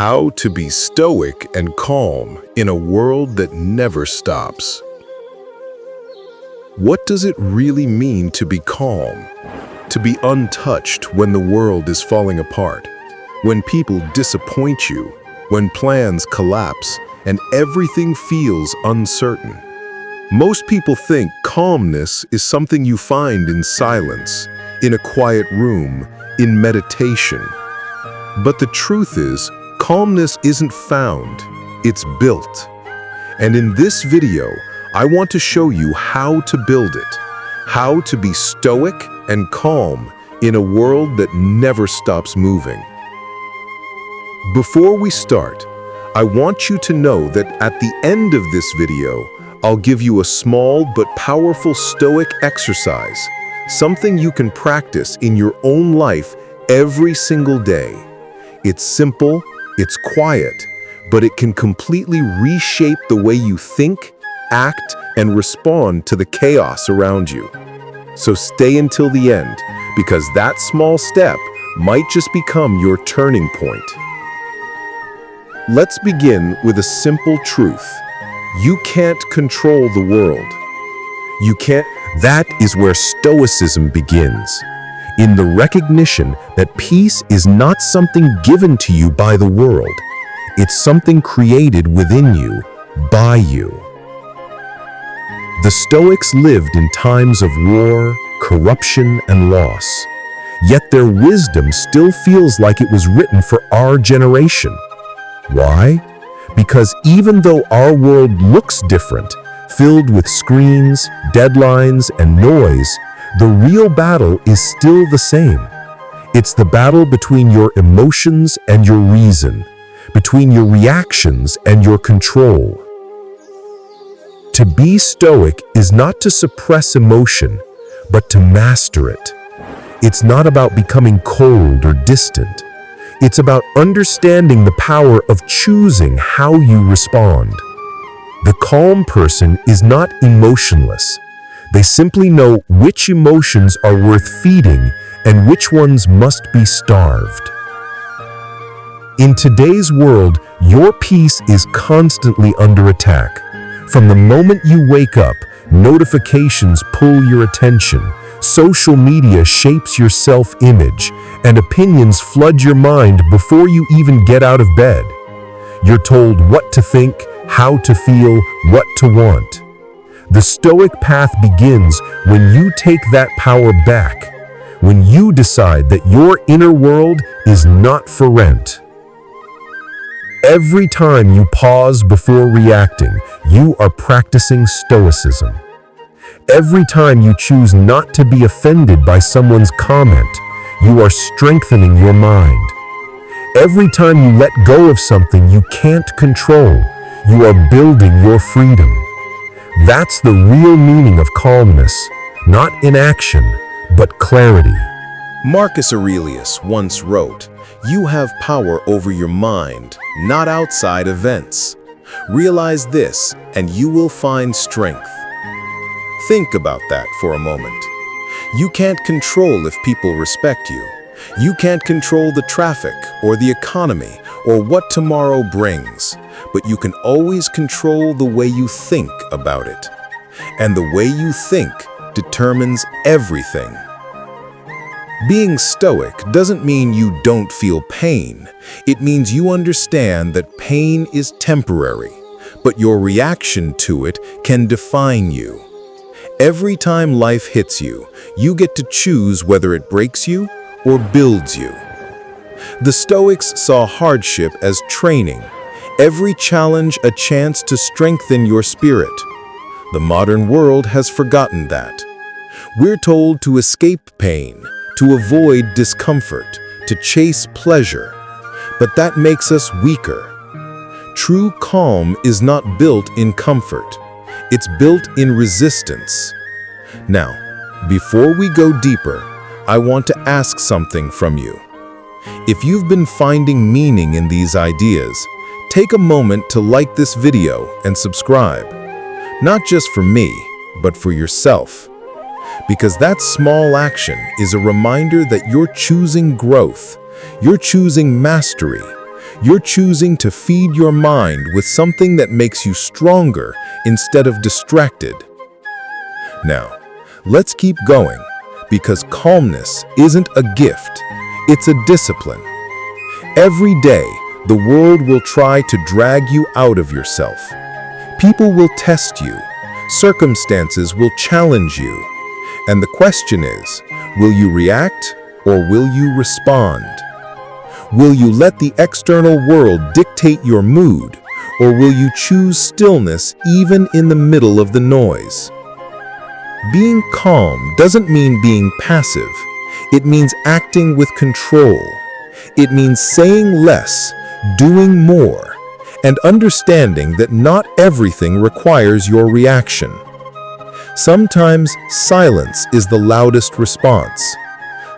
How to be stoic and calm in a world that never stops. What does it really mean to be calm? To be untouched when the world is falling apart, when people disappoint you, when plans collapse, and everything feels uncertain. Most people think calmness is something you find in silence, in a quiet room, in meditation. But the truth is, calmness isn't found, it's built. And in this video, I want to show you how to build it, how to be stoic and calm in a world that never stops moving. Before we start, I want you to know that at the end of this video, I'll give you a small but powerful stoic exercise, something you can practice in your own life every single day. It's simple, it's quiet, but it can completely reshape the way you think, act, and respond to the chaos around you. So stay until the end, because that small step might just become your turning point. Let's begin with a simple truth. You can't control the world. You can't. That is where Stoicism begins, in the recognition that peace is not something given to you by the world. It's something created within you, by you. The Stoics lived in times of war, corruption, and loss. Yet their wisdom still feels like it was written for our generation. Why? Because even though our world looks different, filled with screens, deadlines, and noise, the real battle is still the same. It's the battle between your emotions and your reason, between your reactions and your control. To be stoic is not to suppress emotion, but to master it. It's not about becoming cold or distant. It's about understanding the power of choosing how you respond. The calm person is not emotionless. They simply know which emotions are worth feeding and which ones must be starved. In today's world, your peace is constantly under attack. From the moment you wake up, notifications pull your attention, social media shapes your self-image, and opinions flood your mind before you even get out of bed. You're told what to think, how to feel, what to want. The Stoic path begins when you take that power back, when you decide that your inner world is not for rent. Every time you pause before reacting, you are practicing Stoicism. Every time you choose not to be offended by someone's comment, you are strengthening your mind. Every time you let go of something you can't control, you are building your freedom. That's the real meaning of calmness, not inaction, but clarity. Marcus Aurelius once wrote, "You have power over your mind, not outside events. Realize this, and you will find strength." Think about that for a moment. You can't control if people respect you. You can't control the traffic or the economy or what tomorrow brings, but you can always control the way you think about it. And the way you think determines everything. Being stoic doesn't mean you don't feel pain. It means you understand that pain is temporary, but your reaction to it can define you. Every time life hits you, you get to choose whether it breaks you or builds you. The Stoics saw hardship as training, every challenge a chance to strengthen your spirit. The modern world has forgotten that. We're told to escape pain, to avoid discomfort, to chase pleasure, but that makes us weaker. True calm is not built in comfort. It's built in resistance. Now, before we go deeper, I want to ask something from you. If you've been finding meaning in these ideas, take a moment to like this video and subscribe. Not just for me, but for yourself. Because that small action is a reminder that you're choosing growth, you're choosing mastery, You're choosing to feed your mind with something that makes you stronger instead of distracted. Now, let's keep going, because calmness isn't a gift, it's a discipline. Every day, the world will try to drag you out of yourself. People will test you, circumstances will challenge you, and the question is, will you react or will you respond? Will you let the external world dictate your mood, or will you choose stillness even in the middle of the noise? Being calm doesn't mean being passive. It means acting with control. It means saying less, doing more, and understanding that not everything requires your reaction. Sometimes silence is the loudest response.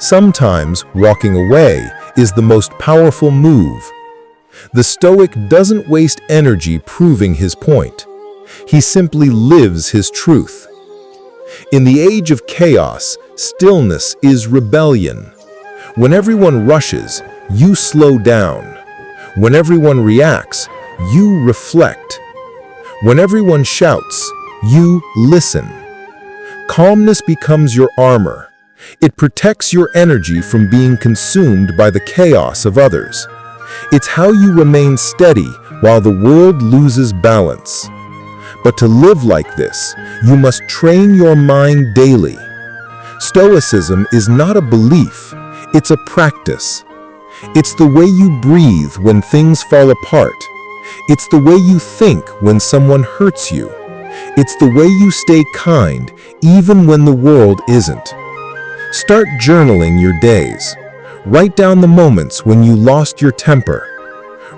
Sometimes walking away is the most powerful move. The Stoic doesn't waste energy proving his point. He simply lives his truth. In the age of chaos, stillness is rebellion. When everyone rushes, you slow down. When everyone reacts, you reflect. When everyone shouts, you listen. Calmness becomes your armor. It protects your energy from being consumed by the chaos of others. It's how you remain steady while the world loses balance. But to live like this, you must train your mind daily. Stoicism is not a belief, it's a practice. It's the way you breathe when things fall apart. It's the way you think when someone hurts you. It's the way you stay kind even when the world isn't. Start journaling your days. Write down the moments when you lost your temper.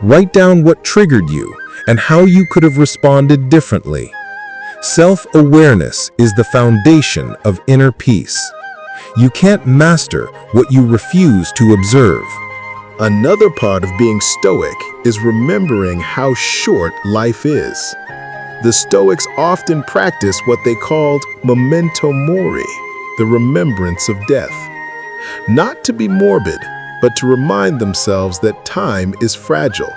Write down what triggered you and how you could have responded differently. Self-awareness is the foundation of inner peace. You can't master what you refuse to observe. Another part of being Stoic is remembering how short life is. The Stoics often practice what they called memento mori, the remembrance of death. Not to be morbid, but to remind themselves that time is fragile.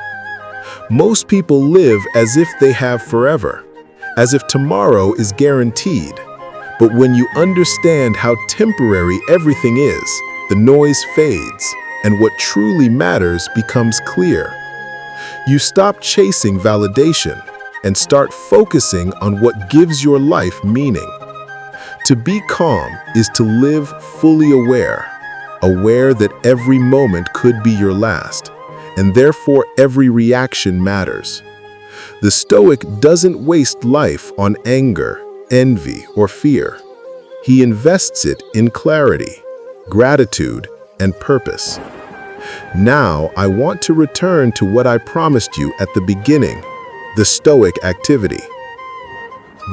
Most people live as if they have forever, as if tomorrow is guaranteed. But when you understand how temporary everything is, the noise fades, and what truly matters becomes clear. You stop chasing validation and start focusing on what gives your life meaning. To be calm is to live fully aware that every moment could be your last, and therefore every reaction matters. The Stoic doesn't waste life on anger, envy, or fear. He invests it in clarity, gratitude, and purpose. Now, I want to return to what I promised you at the beginning, the Stoic activity.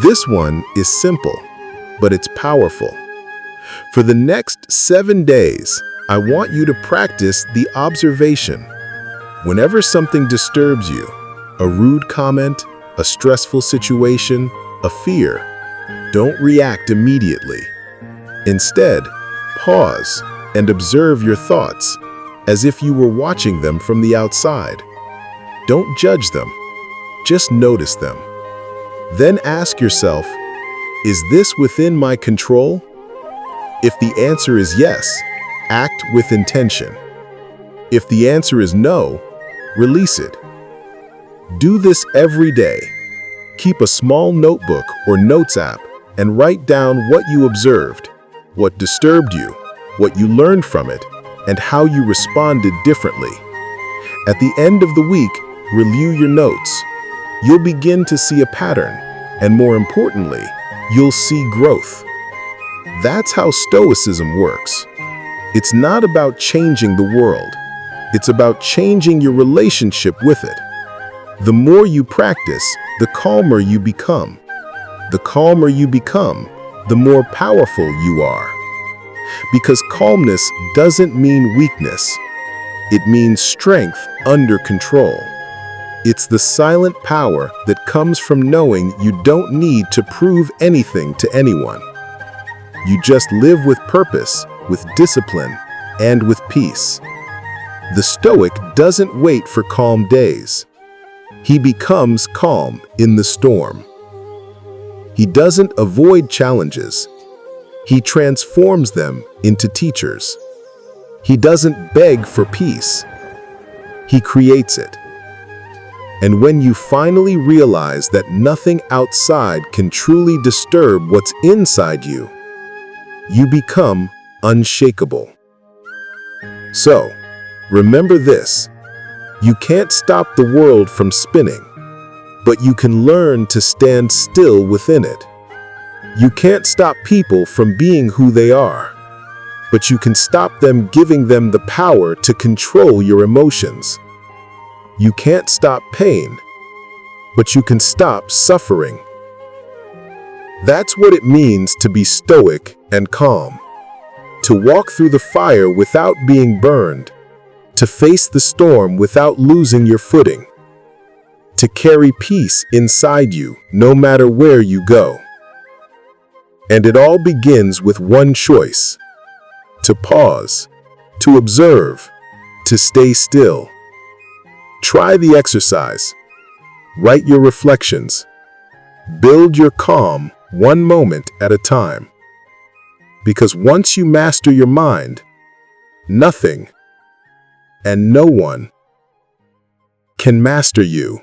This one is simple, but it's powerful. For the next 7 days, I want you to practice the observation. Whenever something disturbs you, a rude comment, a stressful situation, a fear, don't react immediately. Instead, pause and observe your thoughts as if you were watching them from the outside. Don't judge them, just notice them. Then ask yourself, is this within my control? If the answer is yes, act with intention. If the answer is no, release it. Do this every day. Keep a small notebook or notes app and write down what you observed, what disturbed you, what you learned from it, and how you responded differently. At the end of the week, review your notes. You'll begin to see a pattern, and more importantly, you'll see growth. That's how Stoicism works. It's not about changing the world. It's about changing your relationship with it. The more you practice, the calmer you become. The calmer you become, the more powerful you are. Because calmness doesn't mean weakness. It means strength under control. It's the silent power that comes from knowing you don't need to prove anything to anyone. You just live with purpose, with discipline, and with peace. The Stoic doesn't wait for calm days. He becomes calm in the storm. He doesn't avoid challenges. He transforms them into teachers. He doesn't beg for peace. He creates it. And when you finally realize that nothing outside can truly disturb what's inside you, you become unshakable. So, remember this: you can't stop the world from spinning, but you can learn to stand still within it. You can't stop people from being who they are, but you can stop them giving them the power to control your emotions. You can't stop pain, but you can stop suffering. That's what it means to be stoic and calm. To walk through the fire without being burned. To face the storm without losing your footing. To carry peace inside you no matter where you go. And it all begins with one choice: to pause, to observe, to stay still. Try the exercise. Write your reflections. Build your calm one moment at a time. Because once you master your mind, nothing and no one can master you.